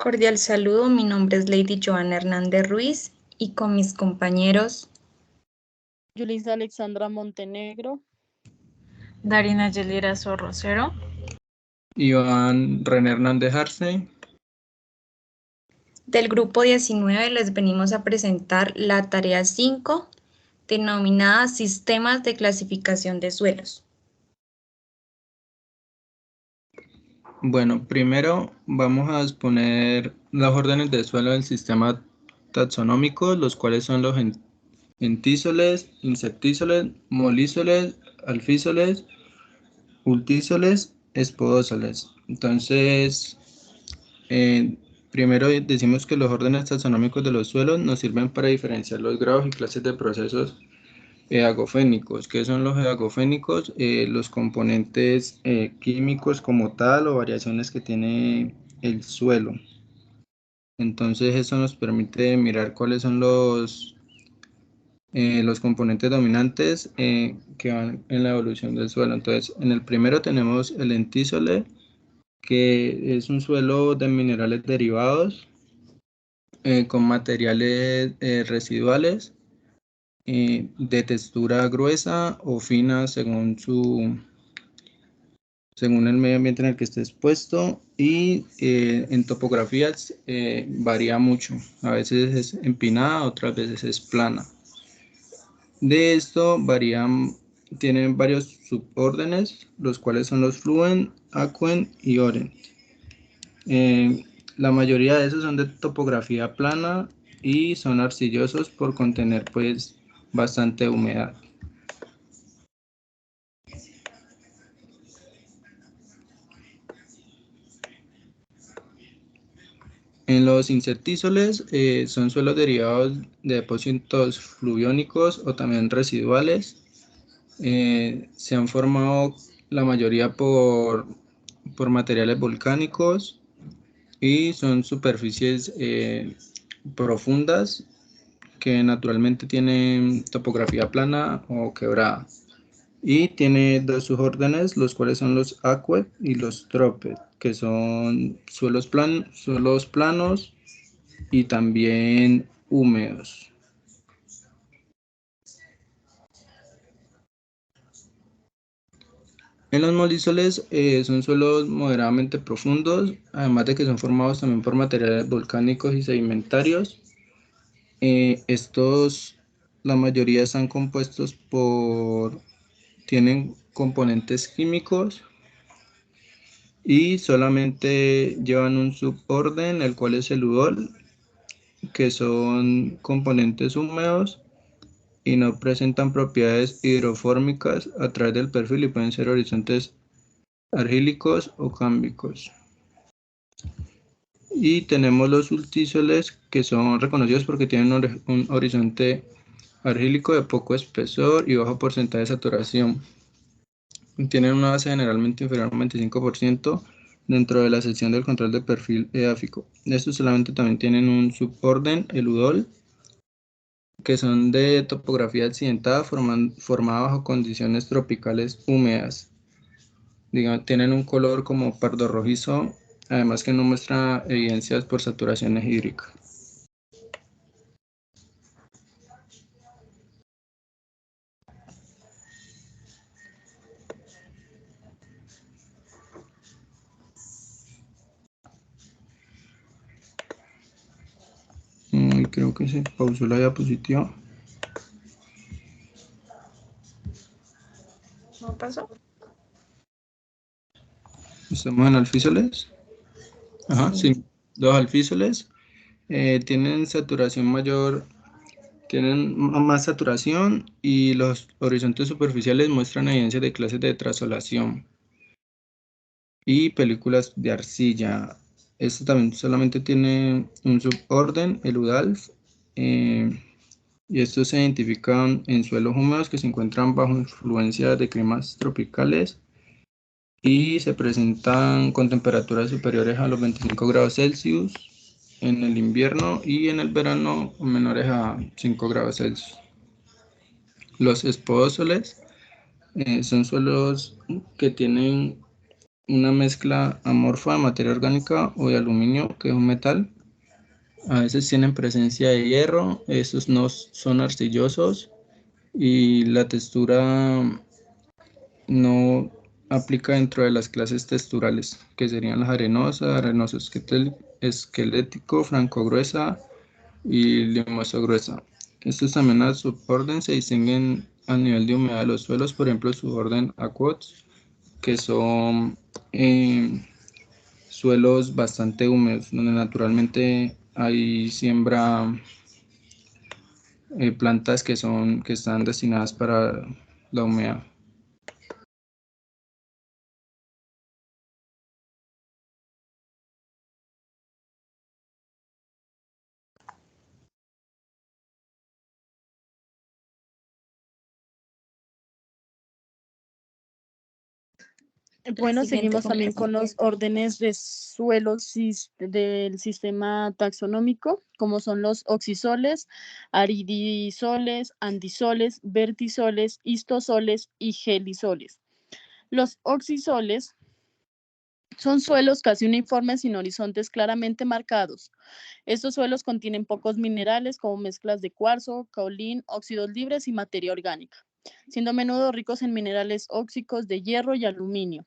Cordial saludo, mi nombre es Lady Joana Hernández Ruiz y con mis compañeros Yulisa Alexandra Montenegro, Darina Yelira Sorrocero, Iván René Hernández Arce. del grupo 19 les venimos a presentar la tarea 5 denominada Sistemas de Clasificación de Suelos. Bueno, primero vamos a exponer las órdenes de suelo del sistema taxonómico, los cuales son los entísoles, insectísoles, molísoles, alfísoles, ultísoles, espodósoles. Entonces, primero decimos que los órdenes taxonómicos de los suelos nos sirven para diferenciar los grados y clases de procesos eagofénicos. ¿Qué son los eagofénicos? Los componentes químicos como tal o variaciones que tiene el suelo. Entonces eso nos permite mirar cuáles son los componentes dominantes que van en la evolución del suelo. Entonces en el primero tenemos el entísole, que es un suelo de minerales derivados con materiales residuales de textura gruesa o fina según el medio ambiente en el que esté expuesto, y en topografías varía mucho. A veces es empinada, otras veces es plana. De esto tienen varios subórdenes, los cuales son los Fluen, Aquen y Orent. La mayoría de esos son de topografía plana y son arcillosos por contener pues bastante humedad. En los insectísoles son suelos derivados de depósitos fluviónicos o también residuales. Se han formado la mayoría por materiales volcánicos y son superficies profundas que naturalmente tienen topografía plana o quebrada. Y tiene dos subórdenes, los cuales son los aqueous y los tropes, que son suelos planos y también húmedos. En los molísoles son suelos moderadamente profundos, además de que son formados también por materiales volcánicos y sedimentarios. La mayoría están compuestos tienen componentes químicos y solamente llevan un suborden, el cual es el udol, que son componentes húmedos y no presentan propiedades hidrofórmicas a través del perfil y pueden ser horizontes argílicos o cámbicos. Y tenemos los ultísoles, que son reconocidos porque tienen un horizonte argílico de poco espesor y bajo porcentaje de saturación. Tienen una base generalmente inferior al 25% dentro de la sección del control de perfil edáfico. Estos solamente también tienen un suborden, el udol, que son de topografía accidentada formada bajo condiciones tropicales húmedas. Tienen un color como pardo rojizo, además que no muestra evidencias por saturaciones hídricas. Creo que se pausó la diapositiva. ¿No pasó? Estamos en alfísoles. Ajá, sí. Los alfísoles tienen saturación mayor, tienen más saturación, y los horizontes superficiales muestran evidencias de clases de trasolación y películas de arcilla. Esto también solamente tiene un suborden, el UDALF, y estos se identifican en suelos húmedos que se encuentran bajo influencia de climas tropicales y se presentan con temperaturas superiores a los 25 grados Celsius en el invierno y en el verano menores a 5 grados Celsius. Los espodósoles son suelos que tienen una mezcla amorfa de materia orgánica o de aluminio, que es un metal. A veces tienen presencia de hierro, estos no son arcillosos y la textura no aplica dentro de las clases texturales, que serían las arenosas, arenoso esquelético, franco gruesa y limoso gruesa. Estos también a suborden se distinguen a nivel de humedad de los suelos, por ejemplo, suborden aquots, que son suelos bastante húmedos, donde naturalmente hay siembra plantas que están destinadas para la humedad. Bueno, Siguiente seguimos también con compañero. los órdenes de suelos del sistema taxonómico, como son los oxisoles, aridisoles, andisoles, vertisoles, histosoles y gelisoles. Los oxisoles son suelos casi uniformes sin horizontes claramente marcados. Estos suelos contienen pocos minerales como mezclas de cuarzo, caolín, óxidos libres y materia orgánica, siendo a menudo ricos en minerales óxicos de hierro y aluminio.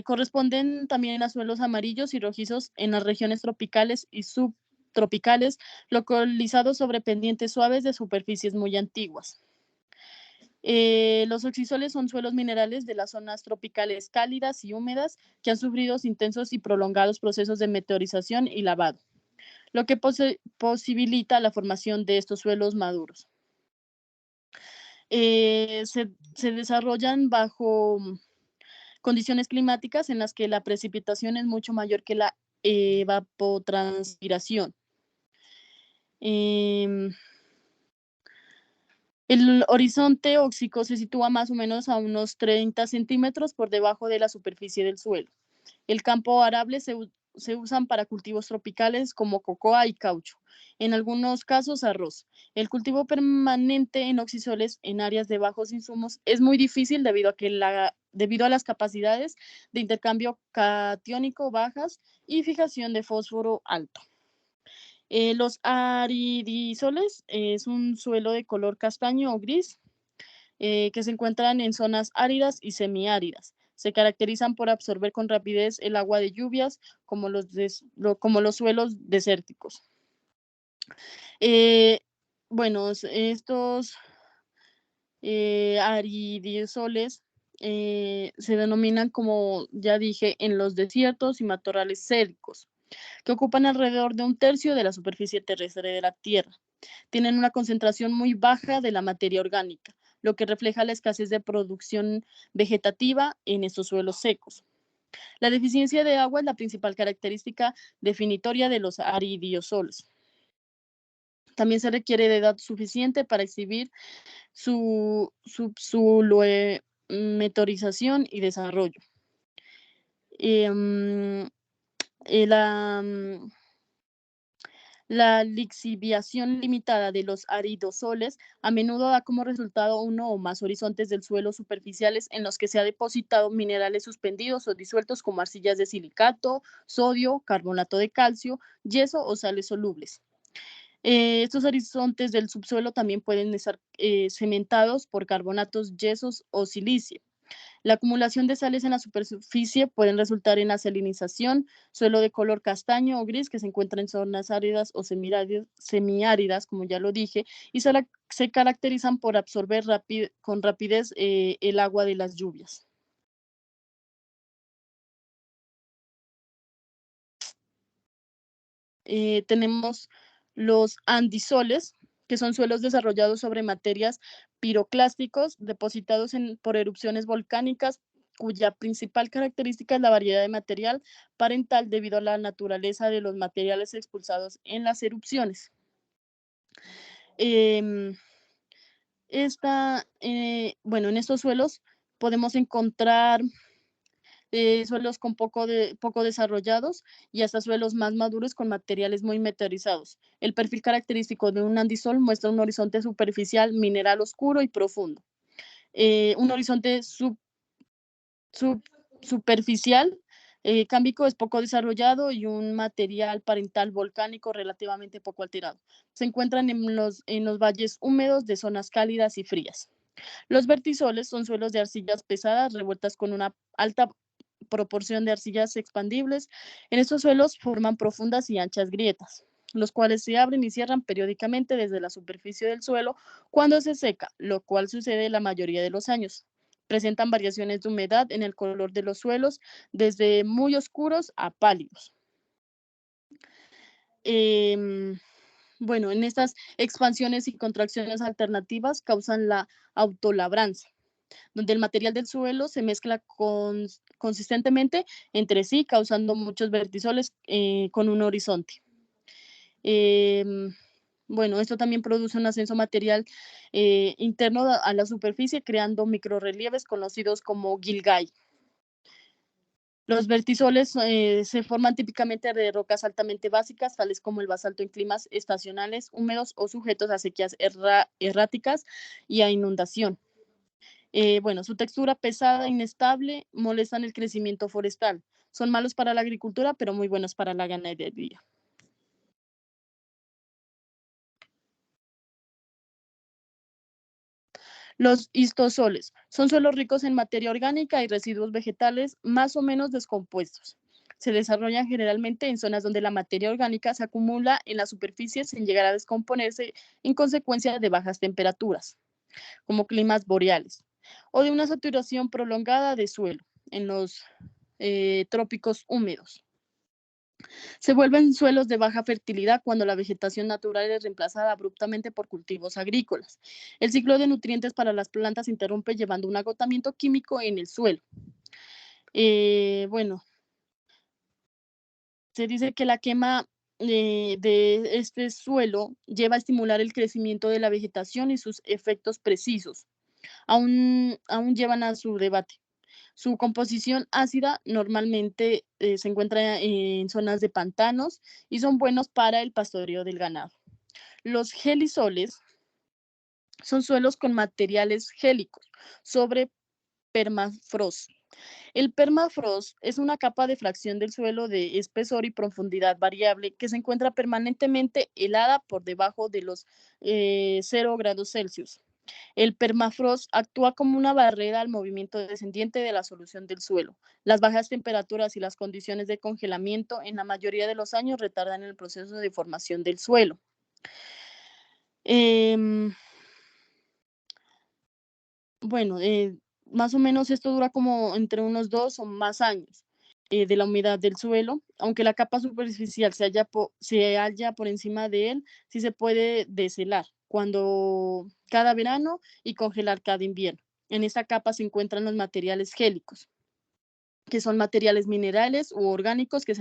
Corresponden también a suelos amarillos y rojizos en las regiones tropicales y subtropicales, localizados sobre pendientes suaves de superficies muy antiguas. Los oxisoles son suelos minerales de las zonas tropicales cálidas y húmedas que han sufrido intensos y prolongados procesos de meteorización y lavado, lo que posibilita la formación de estos suelos maduros. Se desarrollan bajo condiciones climáticas en las que la precipitación es mucho mayor que la evapotranspiración. El horizonte óxico se sitúa más o menos a unos 30 centímetros por debajo de la superficie del suelo. El campo arable se usan para cultivos tropicales como cocoa y caucho, en algunos casos arroz. El cultivo permanente en oxisoles en áreas de bajos insumos es muy difícil debido a las capacidades de intercambio catiónico bajas y fijación de fósforo alto. Los aridisoles es un suelo de color castaño o gris que se encuentran en zonas áridas y semiáridas. Se caracterizan por absorber con rapidez el agua de lluvias, como los suelos desérticos. Bueno, estos aridisoles se denominan, como ya dije, en los desiertos y matorrales séricos, que ocupan alrededor de 1/3 de la superficie terrestre de la Tierra. Tienen una concentración muy baja de la materia orgánica, lo que refleja la escasez de producción vegetativa en estos suelos secos. La deficiencia de agua es la principal característica definitoria de los aridisoles. También se requiere de edad suficiente para exhibir su meteorización y desarrollo. La lixiviación limitada de los aridosoles a menudo da como resultado uno o más horizontes del suelo superficiales en los que se ha depositado minerales suspendidos o disueltos como arcillas de silicato, sodio, carbonato de calcio, yeso o sales solubles. Estos horizontes del subsuelo también pueden estar cementados por carbonatos, yesos o silicio. La acumulación de sales en la superficie pueden resultar en la salinización, suelo de color castaño o gris que se encuentra en zonas áridas o semiáridas, como ya lo dije, y se caracterizan por absorber con rapidez el agua de las lluvias. Tenemos los andisoles, que son suelos desarrollados sobre materias piroclásticos depositados por erupciones volcánicas, cuya principal característica es la variedad de material parental debido a la naturaleza de los materiales expulsados en las erupciones. En estos suelos podemos encontrar suelos poco desarrollados y hasta suelos más maduros con materiales muy meteorizados. El perfil característico de un andisol muestra un horizonte superficial mineral oscuro y profundo. Un horizonte superficial, cámbico es poco desarrollado y un material parental volcánico relativamente poco alterado. Se encuentran en los valles húmedos de zonas cálidas y frías. Los vertisoles son suelos de arcillas pesadas revueltas con una alta proporción de arcillas expandibles. En estos suelos forman profundas y anchas grietas, los cuales se abren y cierran periódicamente desde la superficie del suelo cuando se seca, lo cual sucede la mayoría de los años. Presentan variaciones de humedad en el color de los suelos, desde muy oscuros a pálidos. Bueno, en estas expansiones y contracciones alternativas causan la autolabranza, donde el material del suelo se mezcla consistentemente entre sí, causando muchos vertisoles con un horizonte. Bueno, esto también produce un ascenso material interno a la superficie, creando microrrelieves conocidos como gilgai. Los vertisoles se forman típicamente de rocas altamente básicas, tales como el basalto en climas estacionales, húmedos o sujetos a sequías erráticas y a inundación. Bueno, su textura pesada, inestable, molestan el crecimiento forestal. Son malos para la agricultura, pero muy buenos para la ganadería. Los histosoles son suelos ricos en materia orgánica y residuos vegetales más o menos descompuestos. Se desarrollan generalmente en zonas donde la materia orgánica se acumula en la superficie sin llegar a descomponerse en consecuencia de bajas temperaturas, como climas boreales, o de una saturación prolongada de suelo en los trópicos húmedos. Se vuelven suelos de baja fertilidad cuando la vegetación natural es reemplazada abruptamente por cultivos agrícolas. El ciclo de nutrientes para las plantas se interrumpe llevando un agotamiento químico en el suelo. Bueno, se dice que la quema de este suelo lleva a estimular el crecimiento de la vegetación y sus efectos precisos aún llevan a su debate. Su composición ácida normalmente se encuentra en zonas de pantanos y son buenos para el pastoreo del ganado. Los gelisoles son suelos con materiales gélicos sobre permafrost. El permafrost es una capa de fracción del suelo de espesor y profundidad variable que se encuentra permanentemente helada por debajo de los 0 grados Celsius. El permafrost actúa como una barrera al movimiento descendiente de la solución del suelo. Las bajas temperaturas y las condiciones de congelamiento en la mayoría de los años retardan el proceso de formación del suelo. Bueno, más o menos esto dura como entre unos 2 o más años de la humedad del suelo, aunque la capa superficial se halla por encima de él, sí se puede deshelar cada verano y congelar cada invierno. En esta capa se encuentran los materiales gélicos, que son materiales minerales u orgánicos que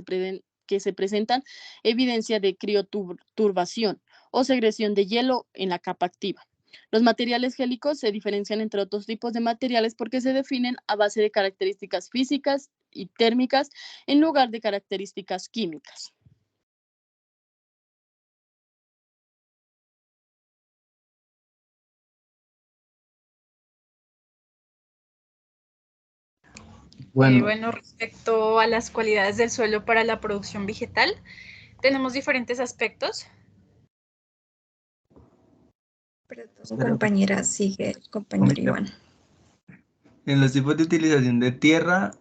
se presentan evidencia de crioturbación o segresión de hielo en la capa activa. Los materiales gélicos se diferencian entre otros tipos de materiales porque se definen a base de características físicas y térmicas en lugar de características químicas. Bueno, respecto a las cualidades del suelo para la producción vegetal, tenemos diferentes aspectos. Compañera, sigue el compañero Iván. En los tipos de utilización de tierra,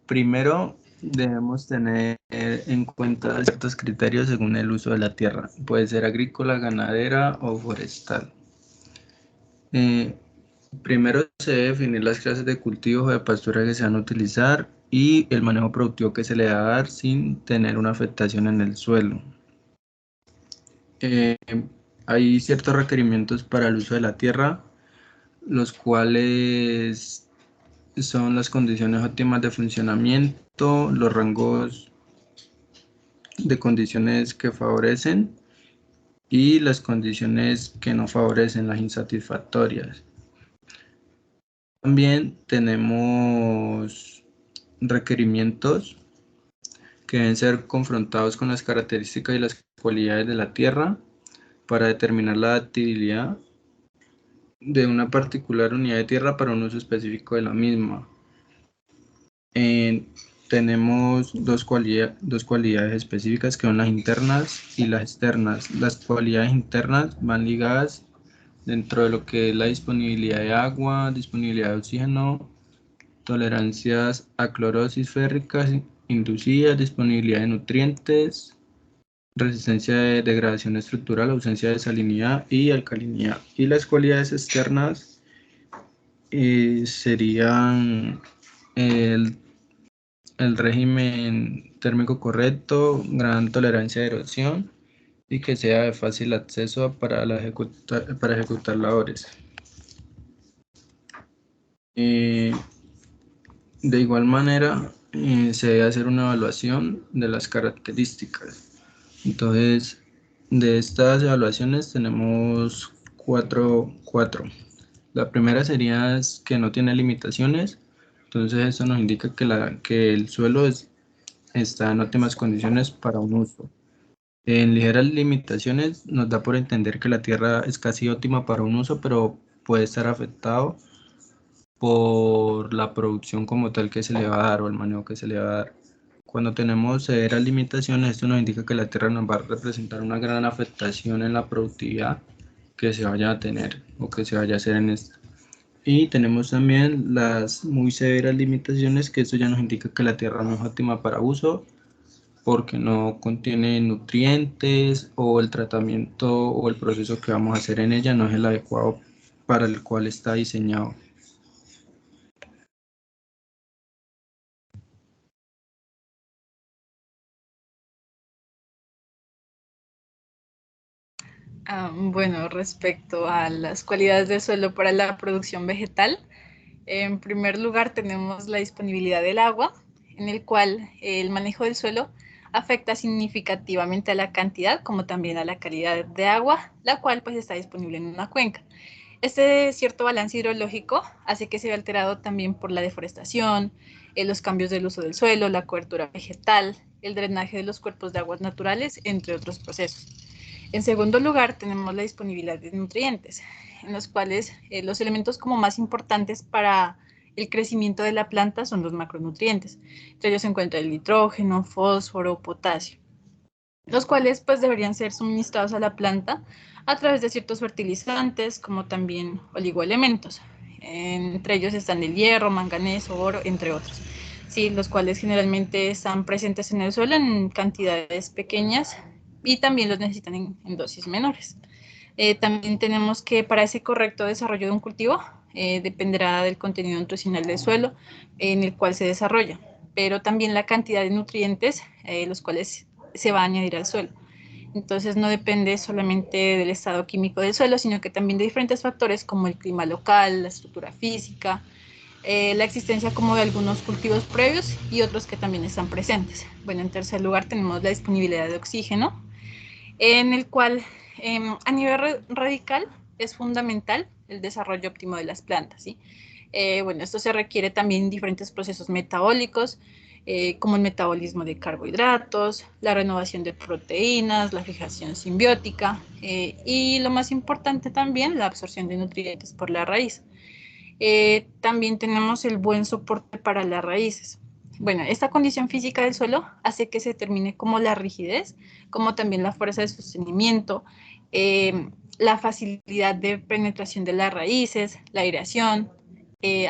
primero debemos tener en cuenta ciertos criterios según el uso de la tierra. Puede ser agrícola, ganadera o forestal. Primero se debe definir las clases de cultivos o de pastura que se van a utilizar y el manejo productivo que se le va a dar sin tener una afectación en el suelo. Hay ciertos requerimientos para el uso de la tierra, los cuales son las condiciones óptimas de funcionamiento, los rangos de condiciones que favorecen y las condiciones que no favorecen, las insatisfactorias. También tenemos requerimientos que deben ser confrontados con las características y las cualidades de la tierra para determinar la adaptabilidad de una particular unidad de tierra para un uso específico de la misma. tenemos dos cualidades específicas que son las internas y las externas. Las cualidades internas van ligadas dentro de lo que es la disponibilidad de agua, disponibilidad de oxígeno, tolerancias a clorosis férrica inducida, disponibilidad de nutrientes, resistencia de degradación estructural, ausencia de salinidad y alcalinidad. Y las cualidades externas serían el régimen térmico correcto, gran tolerancia de erosión y que sea de fácil acceso para ejecutar labores. De igual manera, se debe hacer una evaluación de las características. Entonces, de estas evaluaciones tenemos cuatro. La primera sería que no tiene limitaciones. Entonces, eso nos indica que el suelo está en óptimas condiciones para un uso. En ligeras limitaciones nos da por entender que la tierra es casi óptima para un uso, pero puede estar afectado por la producción como tal que se le va a dar o el manejo que se le va a dar. Cuando tenemos severas limitaciones, esto nos indica que la tierra nos va a representar una gran afectación en la productividad que se vaya a tener o que se vaya a hacer en esta. Y tenemos también las muy severas limitaciones, que esto ya nos indica que la tierra no es óptima para uso porque no contiene nutrientes o el tratamiento o el proceso que vamos a hacer en ella no es el adecuado para el cual está diseñado. Bueno, respecto a las cualidades del suelo para la producción vegetal, en primer lugar tenemos la disponibilidad del agua, en el cual el manejo del suelo afecta significativamente a la cantidad como también a la calidad de agua, la cual pues está disponible en una cuenca. Este cierto balance hidrológico hace que se vea alterado también por la deforestación, los cambios del uso del suelo, la cobertura vegetal, el drenaje de los cuerpos de aguas naturales, entre otros procesos. En segundo lugar, tenemos la disponibilidad de nutrientes, en los cuales los elementos como más importantes para el crecimiento de la planta son los macronutrientes. Entre ellos se encuentra el nitrógeno, fósforo, potasio, los cuales pues deberían ser suministrados a la planta a través de ciertos fertilizantes, como también oligoelementos. Entre ellos están el hierro, manganeso, oro, entre otros. Sí, los cuales generalmente están presentes en el suelo en cantidades pequeñas y también los necesitan en dosis menores. También tenemos que para ese correcto desarrollo de un cultivo dependerá del contenido nutricional del suelo en el cual se desarrolla, pero también la cantidad de nutrientes los cuales se va a añadir al suelo. Entonces no depende solamente del estado químico del suelo, sino que también de diferentes factores como el clima local, la estructura física, la existencia como de algunos cultivos previos y otros que también están presentes. Bueno, en tercer lugar tenemos la disponibilidad de oxígeno, en el cual a nivel radical es fundamental el desarrollo óptimo de las plantas, ¿sí? Bueno, esto se requiere también en diferentes procesos metabólicos, como el metabolismo de carbohidratos, la renovación de proteínas, la fijación simbiótica y lo más importante también, la absorción de nutrientes por la raíz. También tenemos el buen soporte para las raíces. Bueno, esta condición física del suelo hace que se determine como la rigidez, como también la fuerza de sostenimiento, la facilidad de penetración de las raíces, la aireación.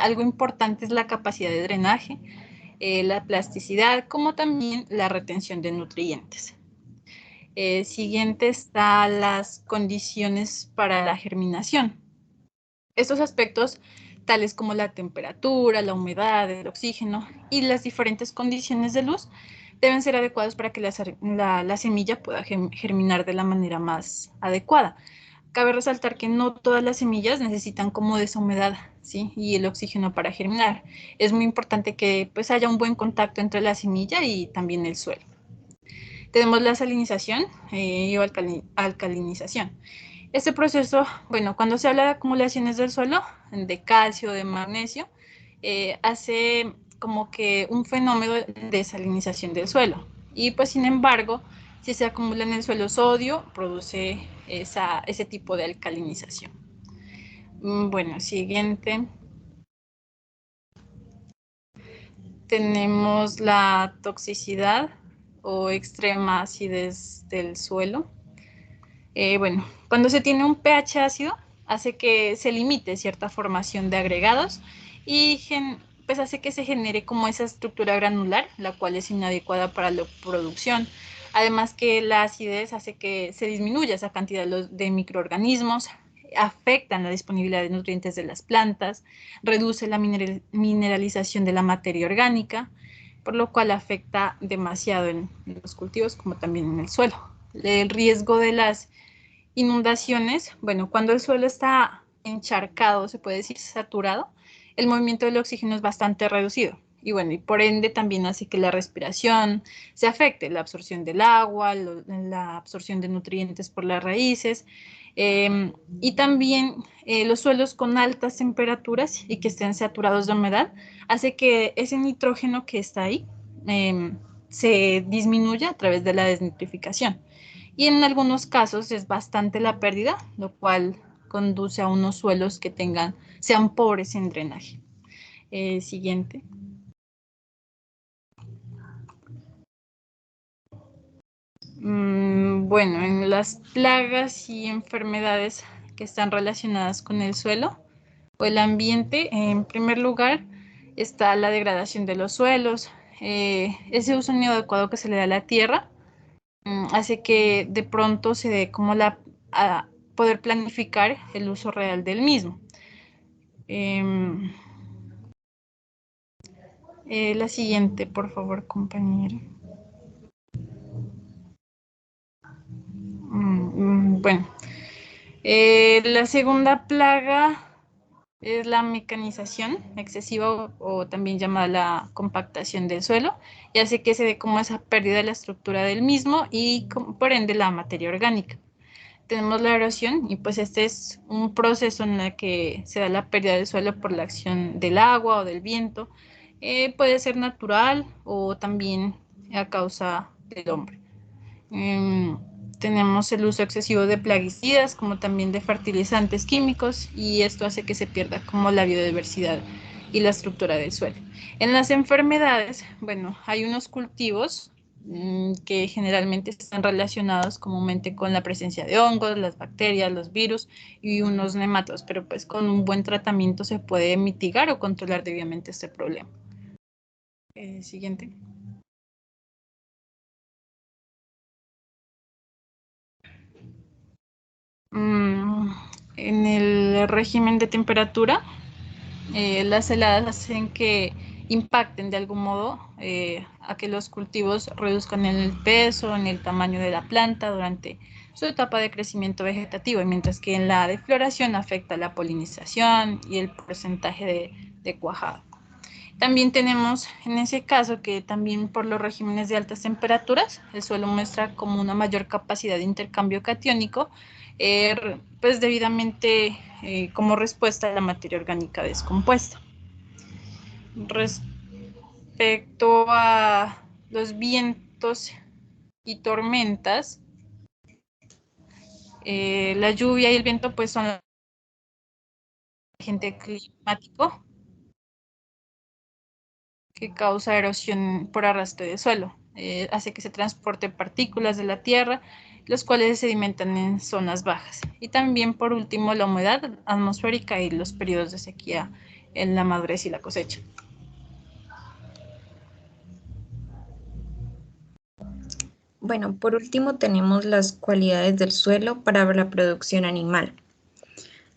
Algo importante es la capacidad de drenaje, la plasticidad, como también la retención de nutrientes. Siguiente están las condiciones para la germinación. Estos aspectos, tales como la temperatura, la humedad, el oxígeno y las diferentes condiciones de luz, deben ser adecuados para que la semilla pueda germinar de la manera más adecuada. Cabe resaltar que no todas las semillas necesitan como de esa humedad, ¿sí? Y el oxígeno para germinar. Es muy importante que pues haya un buen contacto entre la semilla y también el suelo. Tenemos la salinización o alcalinización. Este proceso, bueno, cuando se habla de acumulaciones del suelo, de calcio, de magnesio, hace como que un fenómeno de salinización del suelo. Y pues sin embargo, si se acumula en el suelo sodio, produce ese tipo de alcalinización. Bueno, siguiente. tenemos la toxicidad o extrema acidez del suelo. Bueno, cuando se tiene un pH ácido, hace que se limite cierta formación de agregados y pues hace que se genere como esa estructura granular, la cual es inadecuada para la producción. Además que la acidez hace que se disminuya esa cantidad de microorganismos, afectan la disponibilidad de nutrientes de las plantas, reduce la mineralización de la materia orgánica, por lo cual afecta demasiado en los cultivos como también en el suelo. El riesgo de las inundaciones, bueno, cuando el suelo está encharcado, se puede decir saturado, el movimiento del oxígeno es bastante reducido. Y bueno, y por ende también hace que la respiración se afecte, la absorción del agua, la absorción de nutrientes por las raíces. Y también los suelos con altas temperaturas y que estén saturados de humedad, hace que ese nitrógeno que está ahí se disminuya a través de la desnitrificación. Y en algunos casos es bastante la pérdida, lo cual conduce a unos suelos que sean pobres en drenaje. Siguiente. Bueno, en las plagas y enfermedades que están relacionadas con el suelo o el ambiente, en primer lugar está la degradación de los suelos, ese uso inadecuado que se le da a la tierra, hace que de pronto se dé como a poder planificar el uso real del mismo. La siguiente, por favor, compañero. Bueno, la segunda plaga es la mecanización excesiva o también llamada la compactación del suelo, y hace que se dé como esa pérdida de la estructura del mismo y por ende la materia orgánica. Tenemos la erosión y pues este es un proceso en el que se da la pérdida del suelo por la acción del agua o del viento. Puede ser natural o también a causa del hombre. Tenemos el uso excesivo de plaguicidas como también de fertilizantes químicos, y esto hace que se pierda como la biodiversidad y la estructura del suelo. En las enfermedades, bueno, hay unos cultivos que generalmente están relacionados comúnmente con la presencia de hongos, las bacterias, los virus y unos nematodos, pero pues con un buen tratamiento se puede mitigar o controlar debidamente este problema. Siguiente. En el régimen de temperatura, las heladas hacen que impacten de algún modo a que los cultivos reduzcan en el peso, en el tamaño de la planta durante su etapa de crecimiento vegetativo, mientras que en la defloración afecta la polinización y el porcentaje de cuajado. También tenemos en ese caso que también por los regímenes de altas temperaturas, el suelo muestra como una mayor capacidad de intercambio catiónico, pues debidamente como respuesta a la materia orgánica descompuesta. Respecto a los vientos y tormentas, la lluvia y el viento pues son el agente climático que causa erosión por arrastre de suelo. Hace que se transporten partículas de la tierra, los cuales se sedimentan en zonas bajas. Y también, por último, la humedad atmosférica y los periodos de sequía en la madurez y la cosecha. Bueno, por último tenemos las cualidades del suelo para la producción animal.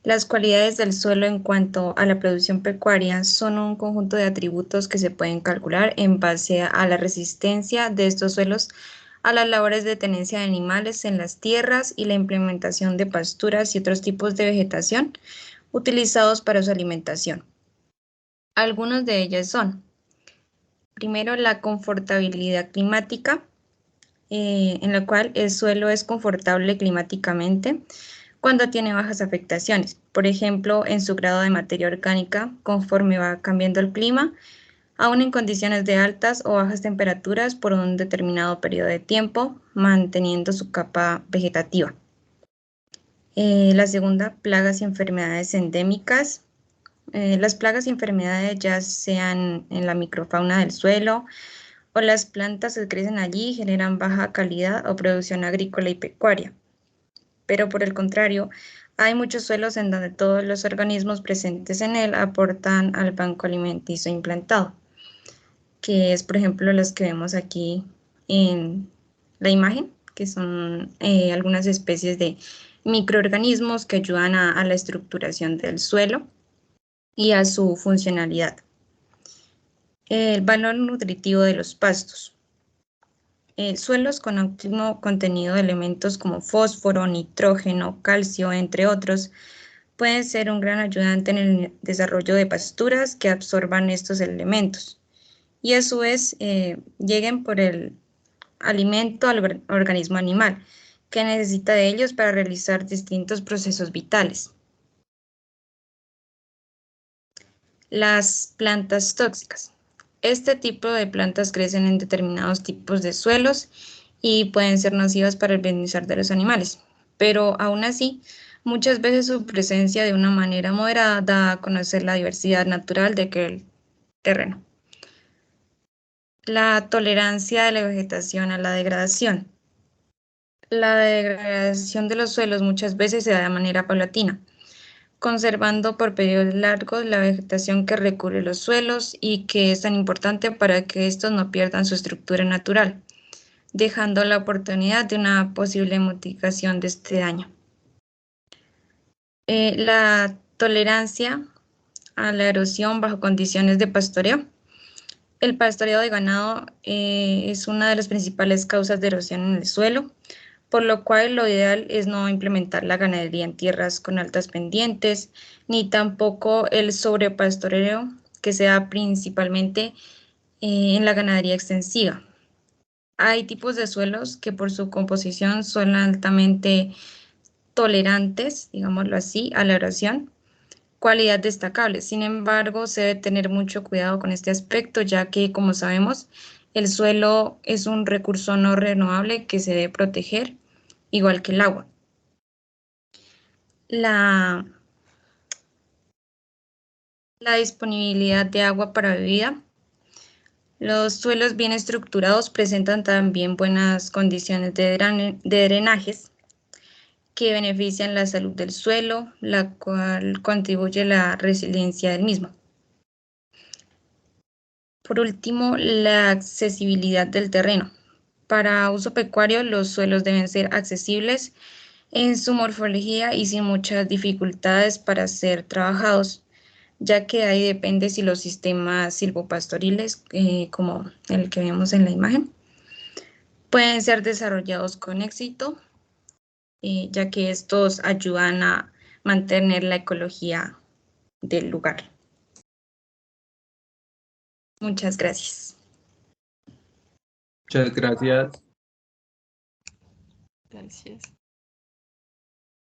Las cualidades del suelo en cuanto a la producción pecuaria son un conjunto de atributos que se pueden calcular en base a la resistencia de estos suelos a las labores de tenencia de animales en las tierras y la implementación de pasturas y otros tipos de vegetación utilizados para su alimentación. Algunas de ellas son, primero, la confortabilidad climática, en la cual el suelo es confortable climáticamente cuando tiene bajas afectaciones, por ejemplo, en su grado de materia orgánica conforme va cambiando el clima, aún en condiciones de altas o bajas temperaturas por un determinado periodo de tiempo, manteniendo su capa vegetativa. La segunda, plagas y enfermedades endémicas. Las plagas y enfermedades, ya sean en la microfauna del suelo o las plantas que crecen allí, generan baja calidad o producción agrícola y pecuaria. Pero por el contrario, hay muchos suelos en donde todos los organismos presentes en él aportan al banco alimenticio implantado, que es, por ejemplo, los que vemos aquí en la imagen, que son algunas especies de microorganismos que ayudan a la estructuración del suelo y a su funcionalidad. El valor nutritivo de los pastos. Suelos con óptimo contenido de elementos como fósforo, nitrógeno, calcio, entre otros, pueden ser un gran ayudante en el desarrollo de pasturas que absorban estos elementos y a su vez lleguen por el alimento al organismo animal, que necesita de ellos para realizar distintos procesos vitales. Las plantas tóxicas. Este tipo de plantas crecen en determinados tipos de suelos y pueden ser nocivas para el bienestar de los animales, pero aún así, muchas veces su presencia de una manera moderada da a conocer la diversidad natural de aquel terreno. La tolerancia de la vegetación a la degradación. La degradación de los suelos muchas veces se da de manera paulatina, conservando por periodos largos la vegetación que recubre los suelos y que es tan importante para que estos no pierdan su estructura natural, dejando la oportunidad de una posible mitigación de este daño. La tolerancia a la erosión bajo condiciones de pastoreo. El pastoreo de ganado es una de las principales causas de erosión en el suelo, por lo cual lo ideal es no implementar la ganadería en tierras con altas pendientes, ni tampoco el sobrepastoreo, que se da principalmente en la ganadería extensiva. Hay tipos de suelos que por su composición son altamente tolerantes, digámoslo así, a la erosión, cualidad destacable. Sin embargo, se debe tener mucho cuidado con este aspecto, ya que, como sabemos, el suelo es un recurso no renovable que se debe proteger, igual que el agua. La disponibilidad de agua para bebida. Los suelos bien estructurados presentan también buenas condiciones de drenajes que benefician la salud del suelo, la cual contribuye a la resiliencia del mismo. Por último, la accesibilidad del terreno. Para uso pecuario, los suelos deben ser accesibles en su morfología y sin muchas dificultades para ser trabajados, ya que ahí depende si los sistemas silvopastoriles, como el que vemos en la imagen, pueden ser desarrollados con éxito, ya que estos ayudan a mantener la ecología del lugar. Muchas gracias. Muchas gracias. Gracias.